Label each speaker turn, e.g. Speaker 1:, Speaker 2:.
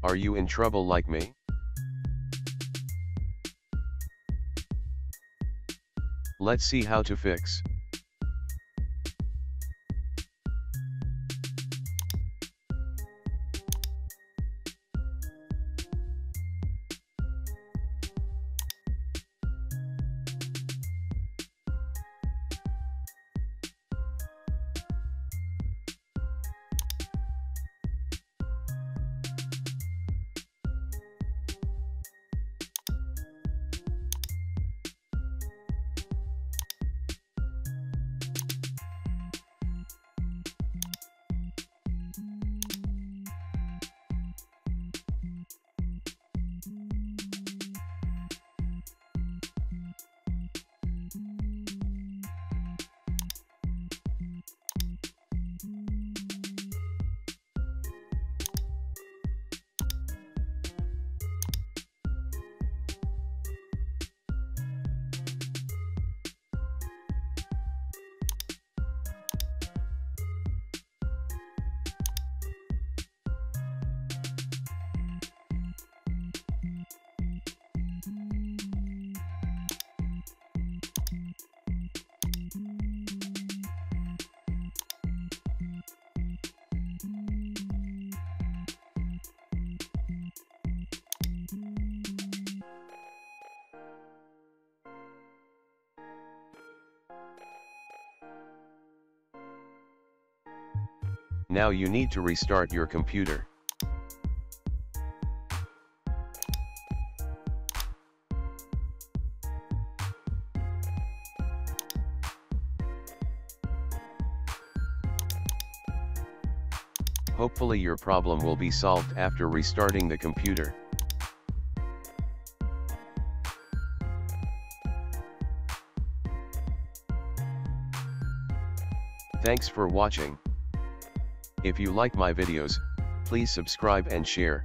Speaker 1: Are you in trouble like me? Let's see how to fix. Now you need to restart your computer. Hopefully your problem will be solved after restarting the computer. Thanks for watching. If you like my videos, please subscribe and share.